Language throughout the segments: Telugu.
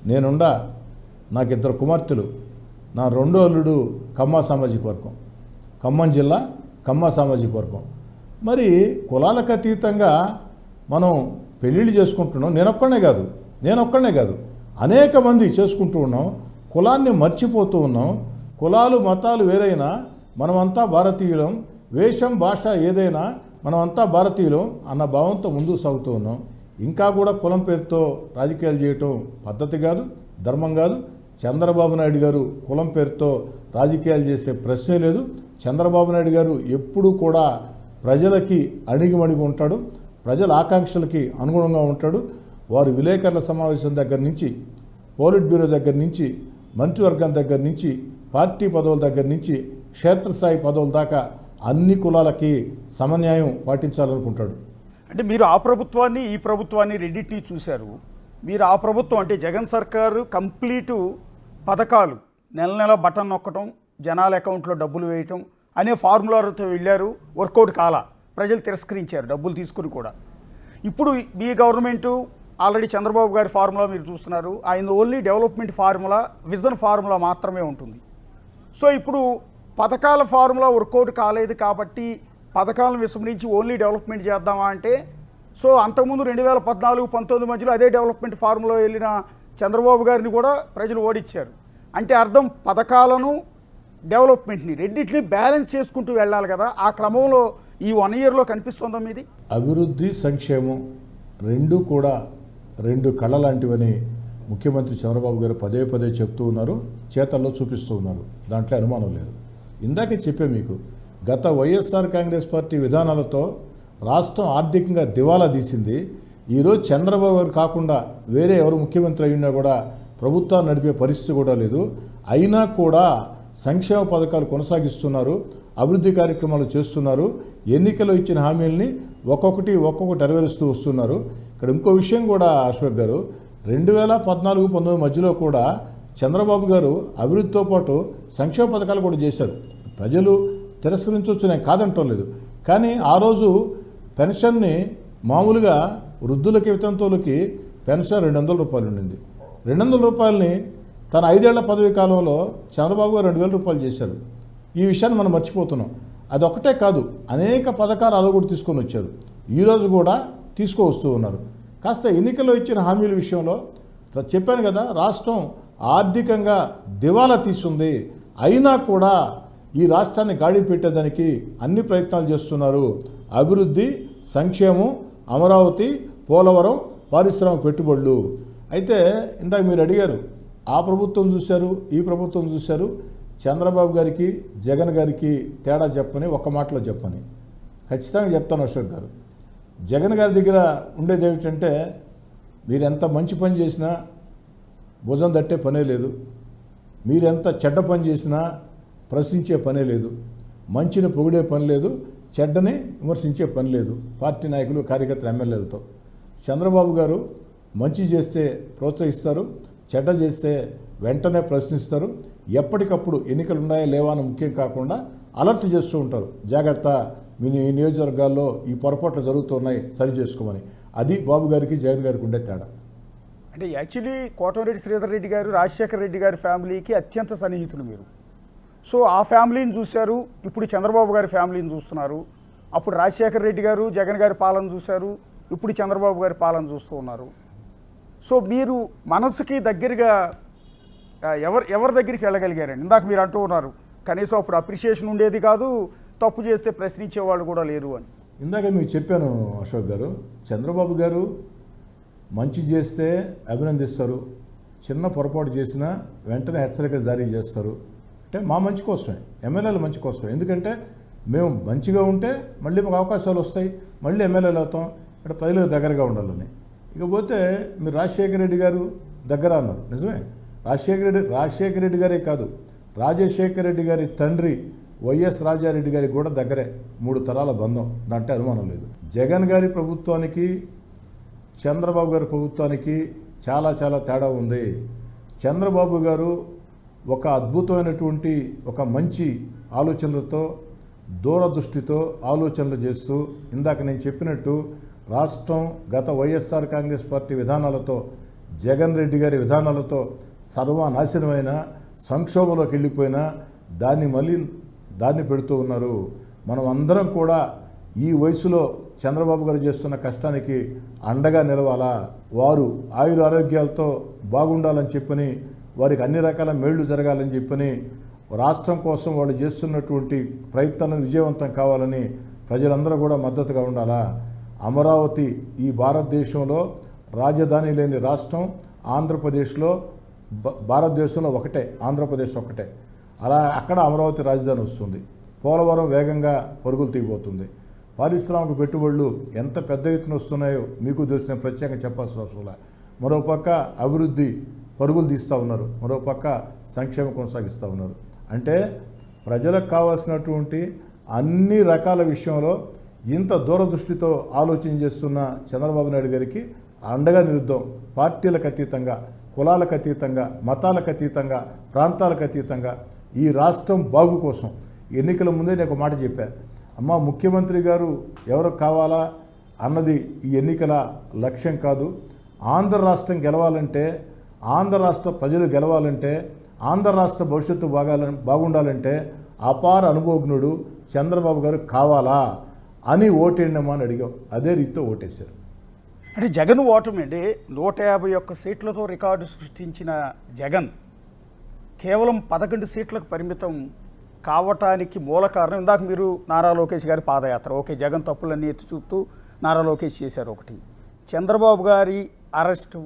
నేనుండా, నాకు 2 కుమార్తెలు, నా రెండో అల్లుడు కమ్మ సామాజిక వర్గం, ఖమ్మం జిల్లా కమ్మ సామాజిక వర్గం. మరి కులాలకు అతీతంగా మనం పెళ్ళిళ్ళు చేసుకుంటున్నాం. నేనొక్కడనే కాదు అనేక మంది చేసుకుంటూ ఉన్నాం. కులాన్ని మర్చిపోతూ ఉన్నాం. కులాలు మతాలు వేరైనా మనమంతా భారతీయులం, వేషం భాష ఏదైనా మనమంతా భారతీయులం అన్న భావంతో ముందుకు సాగుతూ ఉన్నాం. ఇంకా కూడా కులం పేరుతో రాజకీయాలు చేయటం పద్ధతి కాదు, ధర్మం కాదు. చంద్రబాబు నాయుడు గారు కులం పేరుతో రాజకీయాలు చేసే ప్రశ్నే లేదు. చంద్రబాబు నాయుడు గారు ఎప్పుడూ కూడా ప్రజలకి అణిగిమణిగి ఉంటాడు, ప్రజల ఆకాంక్షలకి అనుగుణంగా ఉంటాడు. వారు విలేకరుల సమావేశం దగ్గర నుంచి, పోలిట్ బ్యూరో దగ్గర నుంచి, మంత్రివర్గం దగ్గర నుంచి, పార్టీ పదవుల దగ్గర నుంచి, క్షేత్రస్థాయి పదవుల దాకా అన్ని కులాలకి సమన్యాయం పాటించాలనుకుంటాడు. అంటే మీరు ఆ ప్రభుత్వాన్ని ఈ ప్రభుత్వాన్ని రెండింటినీ చూశారు. మీరు ఆ ప్రభుత్వం అంటే జగన్ సర్కారు కంప్లీటు పథకాలు నెల నెల బటన్ నొక్కటం, జనాల అకౌంట్లో డబ్బులు వేయటం అనే ఫార్ములాతో వెళ్ళారు. వర్కౌట్ కాల, ప్రజలు తిరస్కరించారు డబ్బులు తీసుకుని కూడా. ఇప్పుడు మీ గవర్నమెంటు ఆల్రెడీ చంద్రబాబు గారి ఫార్ములా మీరు చూస్తున్నారు. ఆయన only development formula, vision formula మాత్రమే ఉంటుంది. సో ఇప్పుడు పథకాల ఫార్ములా వర్కౌట్ కాలేదు కాబట్టి పథకాలను విస్మరించి ఓన్లీ డెవలప్మెంట్ చేద్దామా అంటే, సో అంతకుముందు 2014-19 మధ్యలో అదే డెవలప్మెంట్ ఫార్ములా వెళ్ళిన చంద్రబాబు గారిని కూడా ప్రజలు ఓడించారు. అంటే అర్థం పథకాలను డెవలప్మెంట్ని రెండింటిని బ్యాలెన్స్ చేసుకుంటూ వెళ్ళాలి కదా. ఆ క్రమంలో ఈ 1 ఇయర్లో కనిపిస్తుందా మీది? అభివృద్ధి సంక్షేమం రెండు కూడా 2 కళ లాంటివని ముఖ్యమంత్రి చంద్రబాబు గారు పదే పదే చెప్తూ ఉన్నారు, చేతల్లో చూపిస్తూ ఉన్నారు. దాంట్లో అనుమానం లేదు. ఇందాకే చెప్పే మీకు, గత వైఎస్ఆర్ కాంగ్రెస్ పార్టీ విధానాలతో రాష్ట్రం ఆర్థికంగా దివాలా తీసింది. ఈరోజు చంద్రబాబు గారు కాకుండా వేరే ఎవరు ముఖ్యమంత్రి అయినా కూడా ప్రభుత్వాన్ని నడిపే పరిస్థితి కూడా లేదు. అయినా కూడా సంక్షేమ పథకాలు కొనసాగిస్తున్నారు, అభివృద్ధి కార్యక్రమాలు చేస్తున్నారు, ఎన్నికల్లో ఇచ్చిన హామీల్ని ఒక్కొక్కటి నెరవేరుస్తూ వస్తున్నారు. ఇక్కడ ఇంకో విషయం కూడా అశోక్ గారు, 2014-19 మధ్యలో కూడా చంద్రబాబు గారు అభివృద్ధితో పాటు సంక్షేమ పథకాలు కూడా చేశారు. ప్రజలు తిరస్కరించవచ్చు, నేను కాదంటం లేదు. కానీ ఆ రోజు పెన్షన్ని మామూలుగా వృద్ధులకి, వితంతువులకి పెన్షన్ 200 రూపాయలు ఉండింది. 200 రూపాయలని తన 5 ఏళ్ల పదవి కాలంలో చంద్రబాబు గారు 2000 రూపాయలు చేశారు. ఈ విషయాన్ని మనం మర్చిపోతున్నాం. అదొక్కటే కాదు, అనేక పథకాలు అలా కూడా తీసుకొని వచ్చారు. ఈరోజు కూడా తీసుకువస్తూ ఉన్నారు. కాస్త ఎన్నికల్లో ఇచ్చిన హామీల విషయంలో చెప్పాను కదా, రాష్ట్రం ఆర్థికంగా దివాలా తీస్తుంది. అయినా కూడా ఈ రాష్ట్రాన్ని గాడి పెట్టేదానికి అన్ని ప్రయత్నాలు చేస్తున్నారు. అభివృద్ధి, సంక్షేమం, అమరావతి, పోలవరం, పారిశ్రామిక పెట్టుబడులు. అయితే ఇందాక మీరు అడిగారు, ఆ ప్రభుత్వం చూశారు, ఈ ప్రభుత్వం చూశారు, చంద్రబాబు గారికి జగన్ గారికి తేడా చెప్పని ఒక్క మాటలో చెప్పని ఖచ్చితంగా చెప్తాను అశోక్ గారు. జగన్ గారి దగ్గర ఉండేది ఏమిటంటే, మీరెంత మంచి పని చేసినా భుజం తట్టే పనే లేదు, మీరెంత చెడ్డ పని చేసినా ప్రశ్నించే పనే లేదు, మంచిని పొగిడే పని లేదు, చెడ్డని విమర్శించే పని లేదు పార్టీ నాయకులు, కార్యకర్తలు, ఎమ్మెల్యేలతో. చంద్రబాబు గారు మంచి చేస్తే ప్రోత్సహిస్తారు, చెడ్డ చేస్తే వెంటనే ప్రశ్నిస్తారు. ఎప్పటికప్పుడు ఎన్నికలు ఉన్నాయా లేవా అని ముఖ్యం కాకుండా అలర్ట్ చేస్తూ ఉంటారు. జాగ్రత్త, మీ నియోజకవర్గాల్లో ఈ పొరపాట్లు జరుగుతున్నాయి, సరి చేసుకోమని. అది బాబు గారికి జగన్ గారికి ఉండే తేడా. అంటే యాక్చువల్లీ కోటమిరెడ్డి శ్రీధర్ రెడ్డి గారు రాజశేఖర రెడ్డి గారి ఫ్యామిలీకి అత్యంత సన్నిహితులు మీరు. సో ఆ ఫ్యామిలీని చూశారు, ఇప్పుడు చంద్రబాబు గారి ఫ్యామిలీని చూస్తున్నారు. అప్పుడు రాజశేఖర రెడ్డి గారు జగన్ గారి పాలన చూశారు, ఇప్పుడు చంద్రబాబు గారి పాలన చూస్తూ ఉన్నారు. సో మీరు మనసుకి దగ్గరగా ఎవరి దగ్గరికి వెళ్ళగలిగారండి? ఇందాక మీరు అంటూ ఉన్నారు కనీసం అప్పుడు అప్రిషియేషన్ ఉండేది కాదు, తప్పు చేస్తే ప్రశ్నించే వాళ్ళు కూడా లేరు అని. ఇందాక మీకు చెప్పాను అశోక్ గారు, చంద్రబాబు గారు మంచి చేస్తే అభినందిస్తారు, చిన్న పొరపాటు చేసినా వెంటనే హెచ్చరికలు జారీ చేస్తారు. అంటే మా మంచి కోసమే, ఎమ్మెల్యేల మంచి కోసమే. ఎందుకంటే మేము మంచిగా ఉంటే మళ్ళీ మాకు అవకాశాలు వస్తాయి, మళ్ళీ ఎమ్మెల్యేలు అవుతాం, ఇక్కడ ప్రజలకు దగ్గరగా ఉండాలని. ఇకపోతే మీరు రాజశేఖర రెడ్డి గారు దగ్గర అన్నారు, నిజమే. రాజశేఖర రెడ్డి గారే కాదు, రాజశేఖర రెడ్డి గారి తండ్రి వైఎస్ రాజారెడ్డి గారికి కూడా దగ్గరే, 3 తరాల బంధం, దాంట్లో అనుమానం లేదు. జగన్ గారి ప్రభుత్వానికి చంద్రబాబు గారి ప్రభుత్వానికి చాలా చాలా తేడా ఉంది. చంద్రబాబు గారు ఒక అద్భుతమైనటువంటి ఒక మంచి ఆలోచనలతో, దూరదృష్టితో ఆలోచనలు చేస్తూ, ఇందాక నేను చెప్పినట్టు రాష్ట్రం గత వైఎస్ఆర్ కాంగ్రెస్ పార్టీ విధానాలతో జగన్ రెడ్డి గారి విధానాలతో సర్వనాశనమైన సంక్షోభంలోకి వెళ్ళిపోయినా దాన్ని పెడుతూ ఉన్నారు. మనం అందరం కూడా ఈ వయసులో చంద్రబాబు గారు చేస్తున్న కష్టానికి అండగా నిలవాలా. వారు ఆరోగ్యాలతో బాగుండాలని చెప్పని, వారికి అన్ని రకాల మేళ్లు జరగాలని చెప్పని, రాష్ట్రం కోసం వాళ్ళు చేస్తున్నటువంటి ప్రయత్నాలను విజయవంతం కావాలని ప్రజలందరూ కూడా మద్దతుగా ఉండాలా. అమరావతి ఈ భారతదేశంలో రాజధాని లేని రాష్ట్రం ఆంధ్రప్రదేశ్లో, భారతదేశంలో ఒకటే, ఆంధ్రప్రదేశ్ ఒకటే. అలా అక్కడ అమరావతి రాజధాని వస్తుంది. పోలవరం వేగంగా పరుగులు తీయబోతుంది. పారిశ్రామిక పెట్టుబడులు ఎంత పెద్ద ఎత్తున వస్తున్నాయో మీకు తెలిసిన ప్రత్యేకంగా చెప్పాల్సిన అవసరం లేదు. మరోపక్క అభివృద్ధి పరుగులు తీస్తూ ఉన్నారు, మరోపక్క సంక్షేమం కొనసాగిస్తూ ఉన్నారు. అంటే ప్రజలకు కావాల్సినటువంటి అన్ని రకాల విషయంలో ఇంత దూరదృష్టితో ఆలోచన చేస్తున్న చంద్రబాబు నాయుడు గారికి అండగా నిలుద్దాం. పార్టీలకు అతీతంగా, కులాలకు అతీతంగా, మతాలకు అతీతంగా, ప్రాంతాలకు అతీతంగా ఈ రాష్ట్రం బాగు కోసం ఎన్నికల ముందే నేను ఒక మాట చెప్పాను. అమ్మ, ముఖ్యమంత్రి గారు ఎవరు కావాలా అన్నది ఈ ఎన్నికల లక్ష్యం కాదు. ఆంధ్ర రాష్ట్రం గెలవాలంటే, ఆంధ్ర రాష్ట్ర ప్రజలు గెలవాలంటే, ఆంధ్ర రాష్ట్ర భవిష్యత్తు బాగుండాలంటే అపార అనుభవజ్ఞుడు చంద్రబాబు గారు కావాలా అని ఓటేయండమ్మా అని అడిగాం. అదే రీతితో ఓటేశారు. అంటే జగన్ ఓటమి అండి. 151 సీట్లతో రికార్డు సృష్టించిన జగన్ కేవలం 11 సీట్లకు పరిమితం కావటానికి మూల కారణం, ఇందాక మీరు నారా లోకేష్ గారి పాదయాత్ర, ఓకే, జగన్ తప్పులన్నీ ఎత్తి చూపుతూ నారా లోకేష్ చేశారు ఒకటి. చంద్రబాబు గారి అరెస్టు,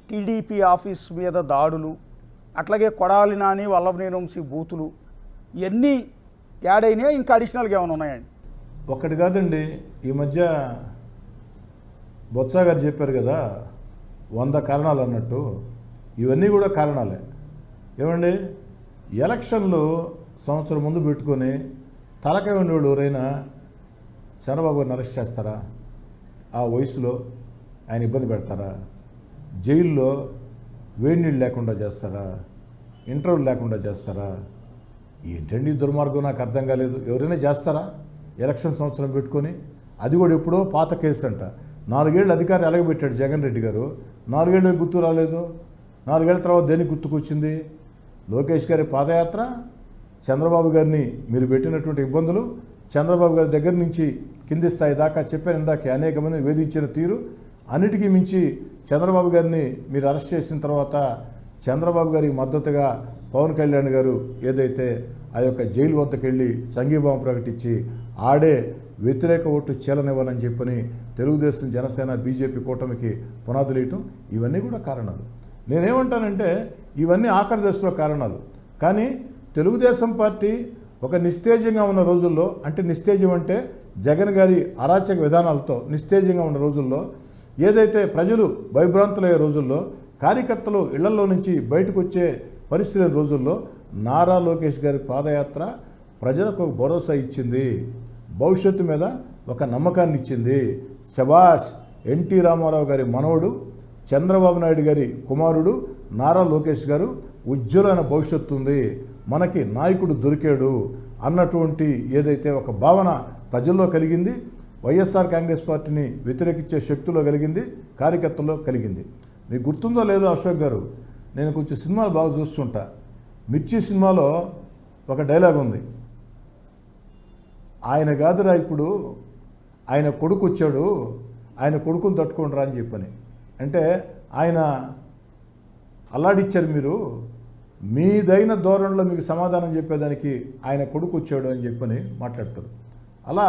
టీడీపీ ఆఫీస్ మీద దాడులు, అట్లాగే కొడాలి నాని, వల్లభనేని వంశీ బూతులు, ఇవన్నీ యాడ్ అయినాయా, ఇంకా అడిషనల్గా ఏమైనా ఉన్నాయండి? ఒక్కటి కాదండి, ఈ మధ్య బొత్స గారు చెప్పారు కదా 100 కారణాలు అన్నట్టు, ఇవన్నీ కూడా కారణాలే. ఏమండి, ఎలక్షన్లు సంవత్సరం ముందు పెట్టుకొని తలకాయ ఉండేవాళ్ళు ఎవరైనా చంద్రబాబు గారిని అరెస్ట్ చేస్తారా? ఆ వయసులో ఆయన ఇబ్బంది పెడతారా? జైల్లో వేడి నీళ్ళు లేకుండా చేస్తారా? ఇంటర్వ్యూ లేకుండా చేస్తారా? ఏంటండి దుర్మార్గం, నాకు అర్థం కాలేదు. ఎవరైనా చేస్తారా ఎలక్షన్ సంవత్సరం పెట్టుకొని? అది కూడా ఎప్పుడో పాత కేసు అంట. 4 ఏళ్ళు అధికారం ఎలగబెట్టాడు జగన్ రెడ్డి గారు, 4 ఏళ్ళు గుర్తు రాలేదు. 4 ఏళ్ళ తర్వాత దేనికి గుర్తుకొచ్చింది? లోకేష్ గారి పాదయాత్ర, చంద్రబాబు గారిని మీరు పెట్టినటువంటి ఇబ్బందులు, చంద్రబాబు గారి దగ్గర నుంచి కింది స్థాయి దాకా చెప్పాను ఇందాక, అనేక మందిని వేధించిన తీరు, అన్నిటికీ మించి చంద్రబాబు గారిని మీరు అరెస్ట్ చేసిన తర్వాత చంద్రబాబు గారికి మద్దతుగా పవన్ కళ్యాణ్ గారు ఏదైతే ఆ యొక్క జైలు వద్దకు వెళ్ళి సంఘీభావం ప్రకటించి ఆడే వ్యతిరేక ఓటు చీలనివ్వాలని చెప్పని తెలుగుదేశం, జనసేన, బీజేపీ కూటమికి పునాదులు వేయటం, ఇవన్నీ కూడా కారణాలు. నేనేమంటానంటే ఇవన్నీ ఆఖరి దశలో కారణాలు. కానీ తెలుగుదేశం పార్టీ ఒక నిస్తేజంగా ఉన్న రోజుల్లో, అంటే నిస్తేజం అంటే జగన్ గారి అరాచక విధానాలతో నిస్తేజంగా ఉన్న రోజుల్లో, ఏదైతే ప్రజలు భయభ్రాంతులయ్యే రోజుల్లో, కార్యకర్తలు ఇళ్లలో నుంచి బయటకు వచ్చే పరిస్థితి రోజుల్లో నారా లోకేష్ గారి పాదయాత్ర ప్రజలకు ఒక భరోసా ఇచ్చింది, భవిష్యత్తు మీద ఒక నమ్మకాన్ని ఇచ్చింది. శభాష్, ఎన్టీ రామారావు గారి మనవడు, చంద్రబాబు నాయుడు గారి కుమారుడు నారా లోకేష్ గారు ఉజ్వలమైన భవిష్యత్తు ఉంది, మనకి నాయకుడు దొరికాడు అన్నటువంటి ఏదైతే ఒక భావన ప్రజల్లో కలిగింది, వైఎస్ఆర్ కాంగ్రెస్ పార్టీని వ్యతిరేకించే శక్తిలో కలిగింది, కార్యకర్తల్లో కలిగింది. మీకు గుర్తుందో లేదో అశోక్ గారు, నేను కొంచెం సినిమాలు బాగా చూస్తుంటా. మిర్చి సినిమాలో ఒక డైలాగ్ ఉంది, ఆయన కాదురా ఇప్పుడు ఆయన కొడుకు వచ్చాడు, ఆయన కొడుకుని తట్టుకోండిరా అని చెప్పని. అంటే ఆయన అల్లాడిచ్చారు, మీరు మీదైన ధోరణిలో మీకు సమాధానం చెప్పేదానికి ఆయన కొడుకు వచ్చాడు అని చెప్పని మాట్లాడతారు. అలా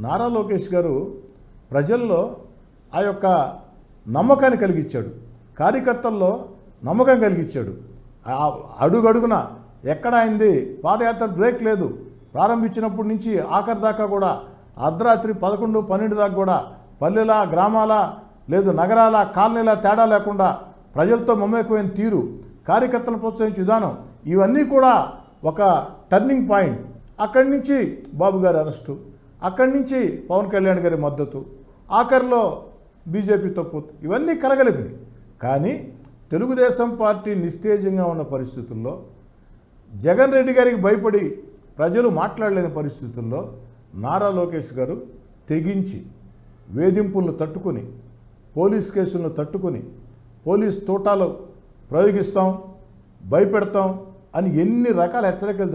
నారా లోకేష్ గారు ప్రజల్లో ఆ యొక్క నమ్మకాన్ని కలిగించాడు, కార్యకర్తల్లో నమ్మకం కలిగించాడు. అడుగడుగున ఎక్కడ అయింది పాదయాత్ర బ్రేక్ లేదు. ప్రారంభించినప్పటి నుంచి ఆఖరి దాకా కూడా, అర్ధరాత్రి 11, 12 దాకా కూడా పల్లెల, గ్రామాల, లేదు నగరాల, కాలనీల తేడా లేకుండా ప్రజలతో మమేకమైన తీరు, కార్యకర్తలను ప్రోత్సహించే విధానం, ఇవన్నీ కూడా ఒక టర్నింగ్ పాయింట్. అక్కడి నుంచి బాబు గారి అరెస్టు, అక్కడి నుంచి పవన్ కళ్యాణ్ గారి మద్దతు, ఆఖరిలో బీజేపీ తప్పు, ఇవన్నీ కలగలిపినాయి. కానీ తెలుగుదేశం పార్టీ నిస్తేజంగా ఉన్న పరిస్థితుల్లో, జగన్ రెడ్డి గారికి భయపడి ప్రజలు మాట్లాడలేని పరిస్థితుల్లో నారా లోకేష్ గారు తెగించి వేధింపులను తట్టుకొని, పోలీస్ కేసులను తట్టుకొని, పోలీస్ తోటాలు ప్రయోగిస్తాం, భయపెడతాం అని ఎన్ని రకాల హెచ్చరికలు